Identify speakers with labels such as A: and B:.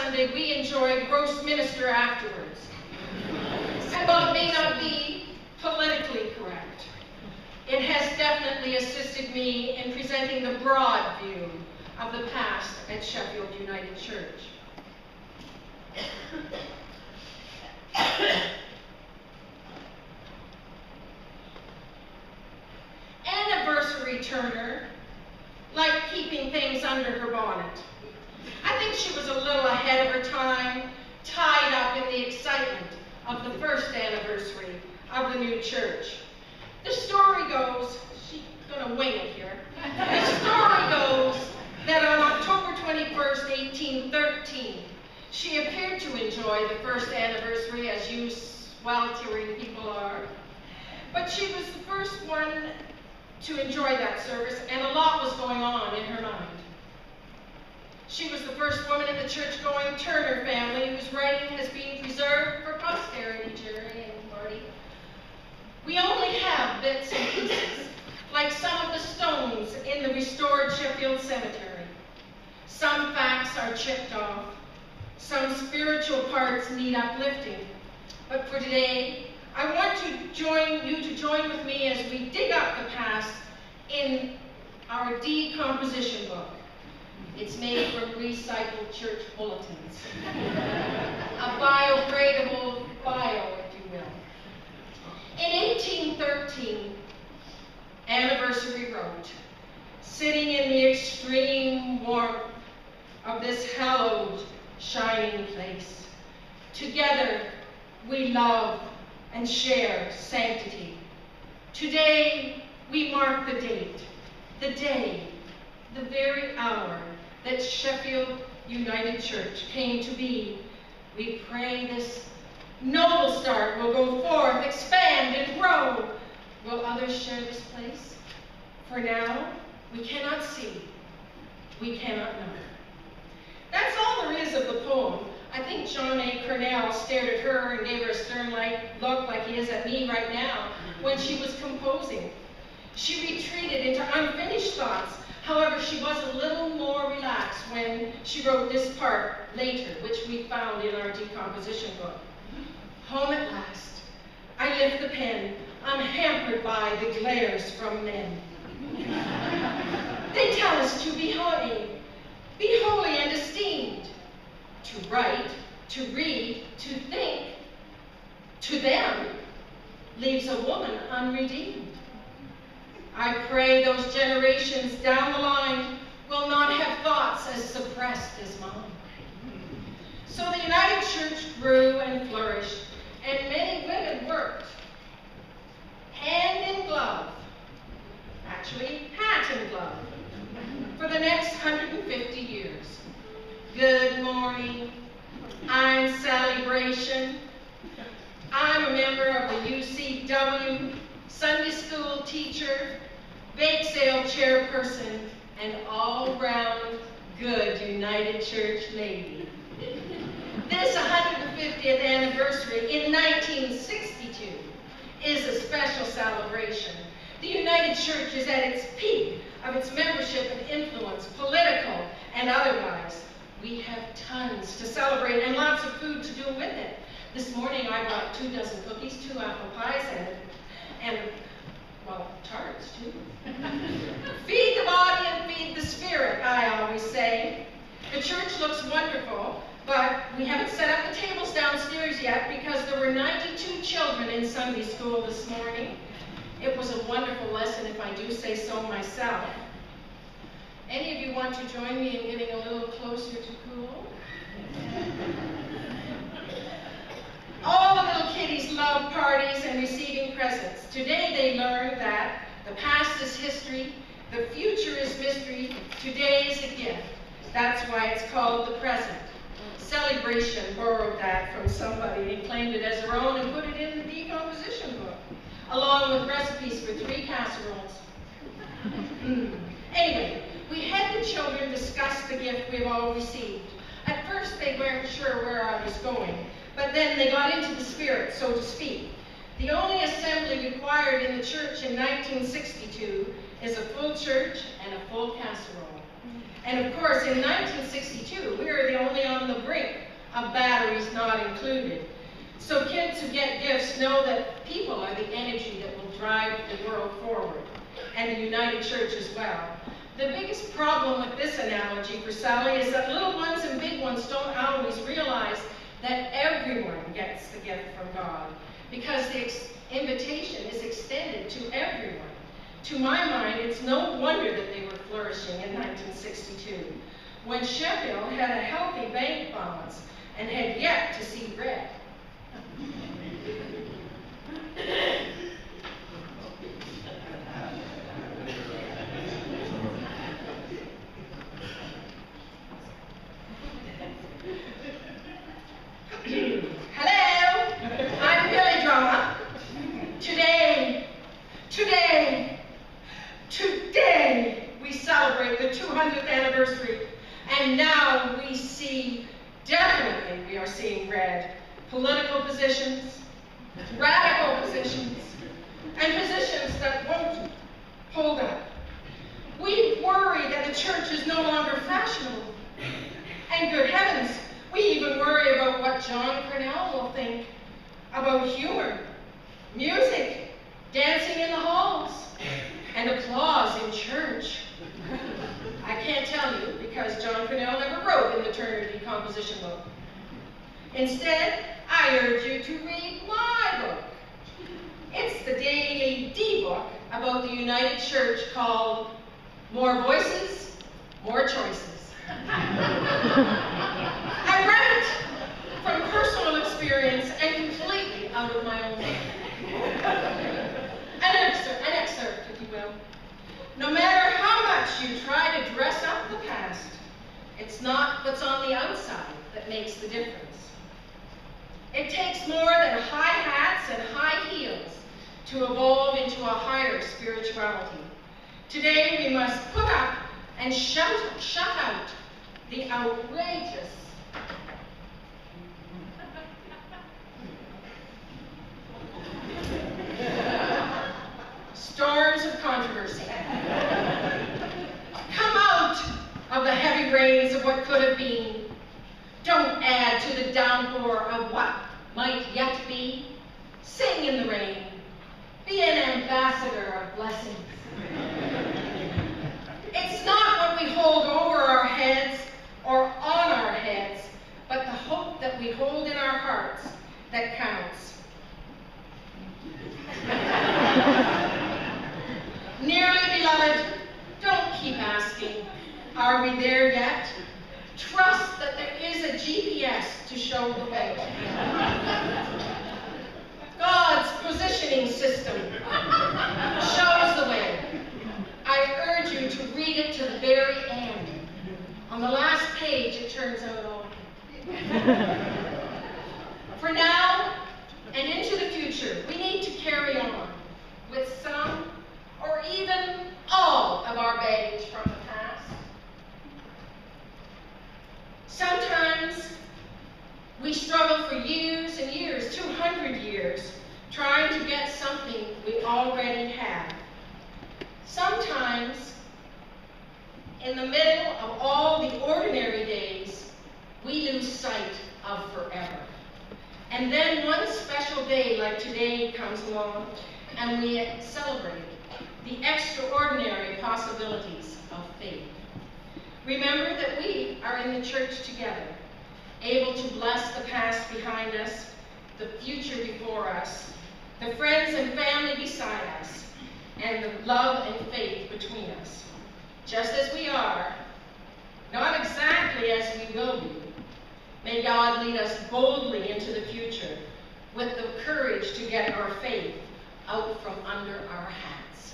A: Sunday, we enjoyed roast minster afterwards. And while it may not be politically correct, it has definitely assisted me in presenting the broad view of the past at Sheffield United Church. Anniversary Turner liked keeping things under her bonnet. I think she was a little ahead of her time, tied up in the excitement of the first anniversary of the new church. The story goes, she's gonna wing it here. The story goes that on October 21st, 1813, she appeared to enjoy the first anniversary as you sweltering people are. But she was the first one to enjoy that service, and a lot was going on in her mind. She was the first woman in the church-going Turner family whose writing has been preserved for posterity, Jerry and Marty. We only have bits and pieces, like some of the stones in the restored Sheffield cemetery. Some facts are chipped off. Some spiritual parts need uplifting. But for today, I want you to join with me as we dig up the past in our decomposition book. It's made from recycled church bulletins. A biodegradable bio, if you will. In 1813, Anniversary wrote, "Sitting in the extreme warmth of this hallowed, shining place, together we love and share sanctity. Today we mark the date, the day, the very hour that Sheffield United Church came to be. We pray this noble start will go forth, expand and grow. Will others share this place? For now, we cannot see, we cannot know." That's all there is of the poem. I think John A. Cornell stared at her and gave her a stern look like he is at me right now when she was composing. She retreated into unfinished thoughts. However, she was a little more relaxed when she wrote this part later, which we found in our decomposition book. "Home at last, I lift the pen, unhampered by the glares from men. They tell us to be holy and esteemed, to write, to read, to think. To them, leaves a woman unredeemed. I pray those generations down the line will not have thoughts as suppressed as mine." So the United Church grew and flourished, and many women worked hand in glove, actually hat in glove, for the next 150 years. Good morning, I'm Sally Bration. I'm a member of the UCW, Sunday school teacher, bake sale chairperson, and all-round good United Church lady. This 150th anniversary in 1962 is a special celebration. The United Church is at its peak of its membership and influence, political and otherwise. We have tons to celebrate and lots of food to do with it. This morning I brought 2 dozen cookies, 2 apple pies, and well, tarts too. Feed the body and feed the spirit, I always say. The church looks wonderful, but we haven't set up the tables downstairs yet because there were 92 children in Sunday school this morning. It was a wonderful lesson, if I do say so myself. Any of you want to join me in getting a little closer to cool? All the little kiddies love parties and receiving presents. Today they learned that the past is history, the future is mystery, today is a gift. That's why it's called the present. Celebration borrowed that from somebody and claimed it as her own and put it in the decomposition book, along with recipes for 3 casseroles. Anyway, we had the children discuss the gift we've all received. At first they weren't sure where I was going, but then they got into the spirit, so to speak. The only assembly required in the church in 1962 is a full church and a full casserole. And of course, in 1962, we were the only on the brink included. So kids who get gifts know that people are the energy that will drive the world forward, and the United Church as well. The biggest problem with this analogy for Sally is that little ones and big ones don't always realize that everyone gets the gift from God, because the invitation is extended to everyone. To my mind, it's no wonder that they were flourishing in 1962, when Sheffield had a healthy bank balance and had yet to see red. Hello, I'm Billy Drama. Today, we celebrate the 200th anniversary, and now we see, definitely we are seeing red. Political positions, radical positions, and positions that won't hold up. We worry that the church is no longer fashionable. And good heavens, we even worry about what John Cornell will think about humor, music, dancing in the halls, and applause in church. I can't tell you, because John Cornell never wrote in the Trinity composition book. Instead, I urge you to read my book. It's the daily book about the United Church called More Voices, More Choices. I read it from personal experience and completely out of my own mind. An excerpt, if you will. No matter how much you try to dress up the past, it's not what's on the outside that makes the difference. It takes more than high hats and high heels to evolve into a higher spirituality. Today we must put up and shut out the outrageous storms of controversy. Come out of the heavy rains of what could have been. Don't add to the downpour of what might yet be. Sing in the rain. Be an ambassador of blessings. It's not what we hold over our heads or on our heads, but the hope that we hold in our hearts that counts. Nearly beloved, don't keep asking, are we there yet? Trust that there is a GPS to show the way. God's positioning system shows the way. I urge you to read it to the very end. On the last page, it turns out all. For now and into the future, we need to carry on with some or even all of our baggage from the past. Sometimes we struggle for years and years, 200 years, trying to get something we already have. Sometimes, in the middle of all the ordinary days, we lose sight of forever. And then one special day like today comes along, and we celebrate the extraordinary possibilities of faith. Remember that we are in the church together, able to bless the past behind us, the future before us, the friends and family beside us, and the love and faith between us. Just as we are, not exactly as we will be. May God lead us boldly into the future with the courage to get our faith out from under our hats.